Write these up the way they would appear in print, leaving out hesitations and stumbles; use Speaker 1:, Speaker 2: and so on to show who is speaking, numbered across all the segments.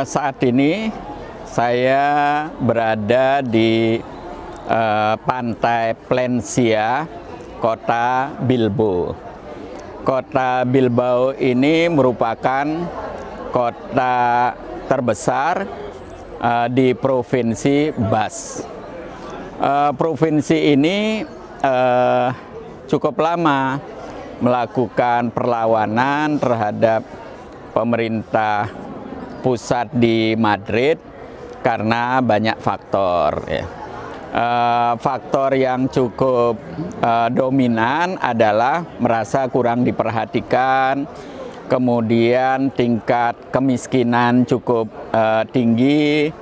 Speaker 1: Saat ini saya berada di pantai Plensia, kota Bilbao. Kota Bilbao ini merupakan kota terbesar di Provinsi Bas. Provinsi ini cukup lama melakukan perlawanan terhadap pemerintah pusat di Madrid karena banyak faktor. Faktor yang cukup dominan adalah merasa kurang diperhatikan, kemudian tingkat kemiskinan cukup tinggi.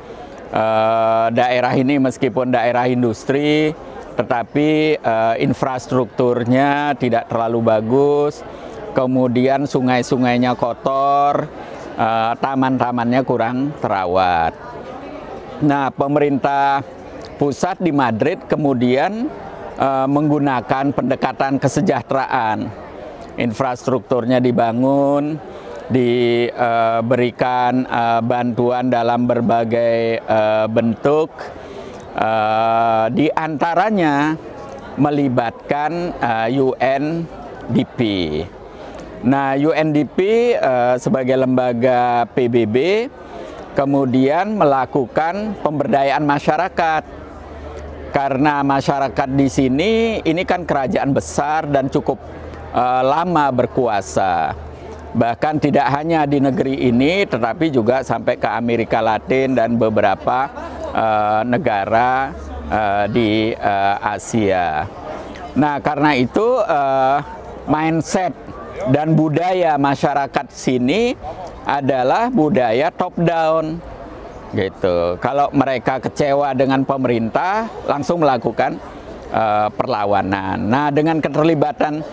Speaker 1: Daerah ini meskipun daerah industri, tetapi infrastrukturnya tidak terlalu bagus, kemudian sungai-sungainya kotor, taman-tamannya kurang terawat. Nah, pemerintah pusat di Madrid kemudian menggunakan pendekatan kesejahteraan. Infrastrukturnya dibangun, diberikan bantuan dalam berbagai bentuk, di antaranya melibatkan UNDP. Nah, UNDP sebagai lembaga PBB kemudian melakukan pemberdayaan masyarakat. Karena masyarakat di sini ini kan kerajaan besar dan cukup lama berkuasa. Bahkan tidak hanya di negeri ini, tetapi juga sampai ke Amerika Latin dan beberapa negara di Asia. Nah, karena itu mindset dan budaya masyarakat sini adalah budaya top down gitu. Kalau mereka kecewa dengan pemerintah, langsung melakukan perlawanan. Nah, dengan keterlibatan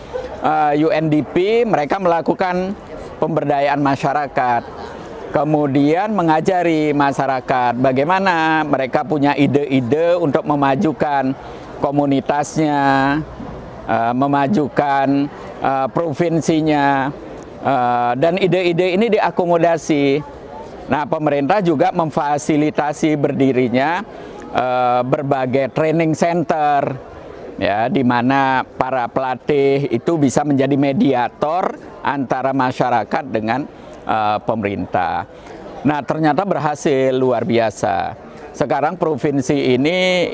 Speaker 1: UNDP, mereka melakukan pemberdayaan masyarakat. Kemudian mengajari masyarakat bagaimana mereka punya ide-ide untuk memajukan komunitasnya, memajukan provinsinya, dan ide-ide ini diakomodasi. Nah, pemerintah juga memfasilitasi berdirinya berbagai training center, ya, di mana para pelatih itu bisa menjadi mediator antara masyarakat dengan pemerintah. Nah, ternyata berhasil luar biasa. Sekarang provinsi ini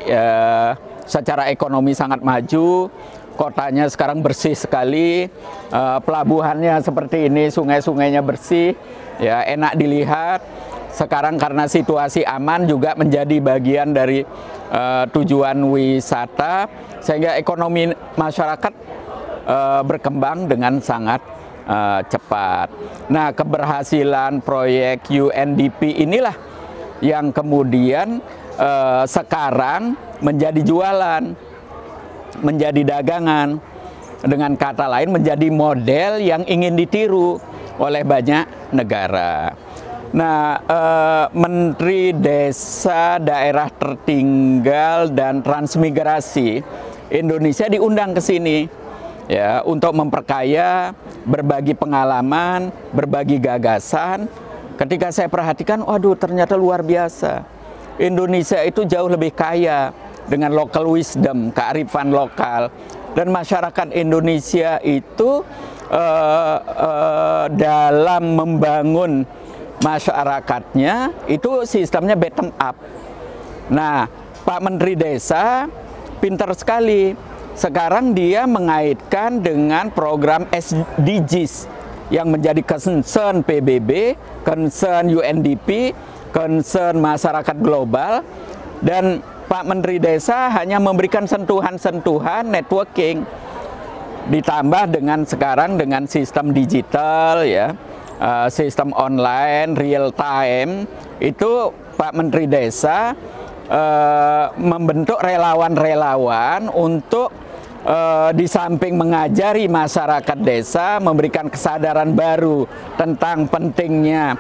Speaker 1: secara ekonomi sangat maju. Kotanya sekarang bersih sekali, pelabuhannya seperti ini, sungai-sungainya bersih, ya, enak dilihat. Sekarang karena situasi aman juga menjadi bagian dari tujuan wisata, sehingga ekonomi masyarakat berkembang dengan sangat cepat. Nah, keberhasilan proyek UNDP inilah yang kemudian sekarang menjadi jualan, menjadi dagangan, dengan kata lain menjadi model yang ingin ditiru oleh banyak negara. Nah, Menteri Desa, Daerah Tertinggal dan Transmigrasi Indonesia diundang ke sini, ya, untuk memperkaya, berbagi pengalaman, berbagi gagasan. Ketika saya perhatikan, waduh, ternyata luar biasa. Indonesia itu jauh lebih kaya dengan local wisdom, kearifan lokal, dan masyarakat Indonesia itu dalam membangun masyarakatnya itu sistemnya bottom up. Nah, Pak Menteri Desa pintar sekali. Sekarang dia mengaitkan dengan program SDGs yang menjadi concern PBB, concern UNDP, concern masyarakat global, dan Pak Menteri Desa hanya memberikan sentuhan-sentuhan networking, ditambah dengan sekarang dengan sistem digital, ya, sistem online, real time, itu Pak Menteri Desa membentuk relawan-relawan untuk di samping mengajari masyarakat desa, memberikan kesadaran baru tentang pentingnya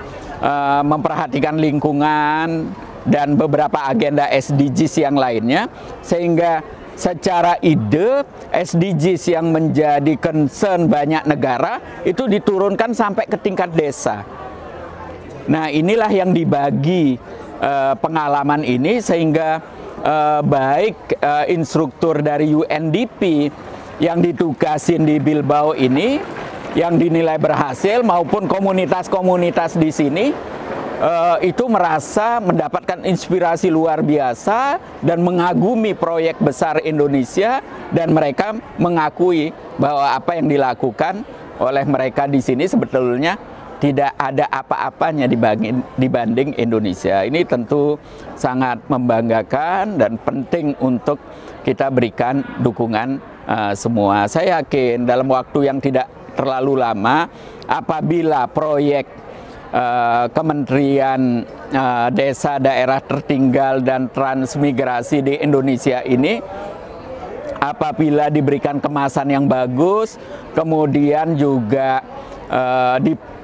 Speaker 1: memperhatikan lingkungan dan beberapa agenda SDGs yang lainnya, sehingga secara ide SDGs yang menjadi concern banyak negara itu diturunkan sampai ke tingkat desa. Nah, inilah yang dibagi pengalaman ini sehingga baik instruktur dari UNDP yang ditugasin di Bilbao ini yang dinilai berhasil maupun komunitas-komunitas di sini itu merasa mendapatkan inspirasi luar biasa dan mengagumi proyek besar Indonesia, dan mereka mengakui bahwa apa yang dilakukan oleh mereka di sini sebetulnya tidak ada apa-apanya dibanding Indonesia. Ini tentu sangat membanggakan dan penting untuk kita berikan dukungan semua. Saya yakin dalam waktu yang tidak terlalu lama, apabila proyek Kementerian Desa, Daerah Tertinggal dan Transmigrasi di Indonesia ini, apabila diberikan kemasan yang bagus, kemudian juga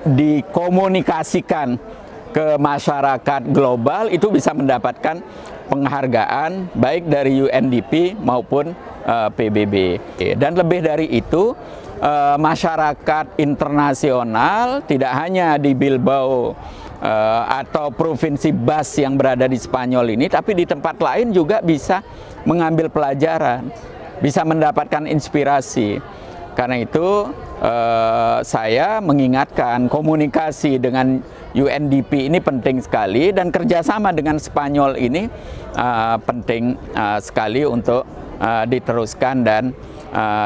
Speaker 1: dikomunikasikan ke masyarakat global, itu bisa mendapatkan penghargaan baik dari UNDP maupun PBB. Dan lebih dari itu, masyarakat internasional tidak hanya di Bilbao atau provinsi Bas yang berada di Spanyol ini, tapi di tempat lain juga bisa mengambil pelajaran, bisa mendapatkan inspirasi. Karena itu saya mengingatkan komunikasi dengan UNDP ini penting sekali, dan kerjasama dengan Spanyol ini penting sekali untuk diteruskan dan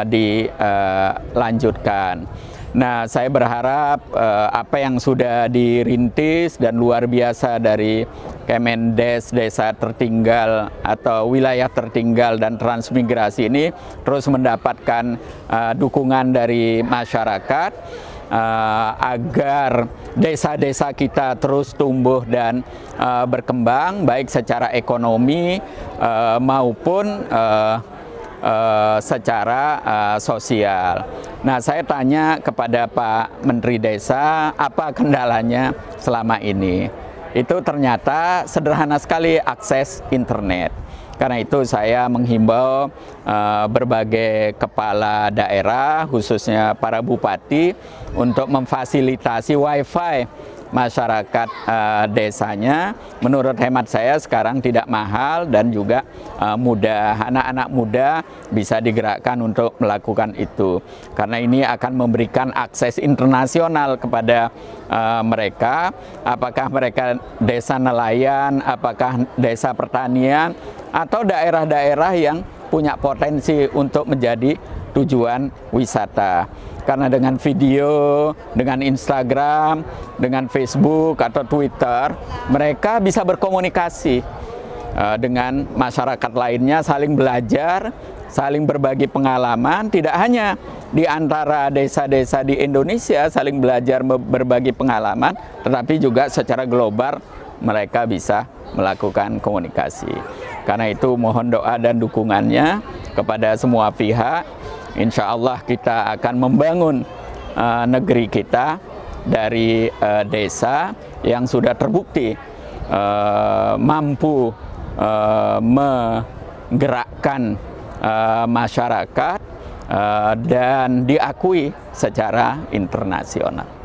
Speaker 1: dilanjutkan. Nah, saya berharap apa yang sudah dirintis dan luar biasa dari Kemendes Desa Tertinggal atau Wilayah Tertinggal dan Transmigrasi ini terus mendapatkan dukungan dari masyarakat agar desa-desa kita terus tumbuh dan berkembang baik secara ekonomi maupun secara sosial. Nah, saya tanya kepada Pak Menteri Desa, apa kendalanya selama ini? Itu ternyata sederhana sekali, akses internet. Karena itu saya menghimbau berbagai kepala daerah, khususnya para bupati, untuk memfasilitasi wifi masyarakat desanya. Menurut hemat saya sekarang tidak mahal dan juga mudah. Anak-anak muda bisa digerakkan untuk melakukan itu, karena ini akan memberikan akses internasional kepada mereka, apakah mereka desa nelayan, apakah desa pertanian, atau daerah-daerah yang punya potensi untuk menjadi tujuan wisata. Karena dengan video, dengan Instagram, dengan Facebook atau Twitter, mereka bisa berkomunikasi dengan masyarakat lainnya, saling belajar, saling berbagi pengalaman, tidak hanya di antara desa-desa di Indonesia saling belajar berbagi pengalaman, tetapi juga secara global mereka bisa melakukan komunikasi. Karena itu mohon doa dan dukungannya kepada semua pihak. Insya Allah kita akan membangun negeri kita dari desa yang sudah terbukti mampu menggerakkan masyarakat dan diakui secara internasional.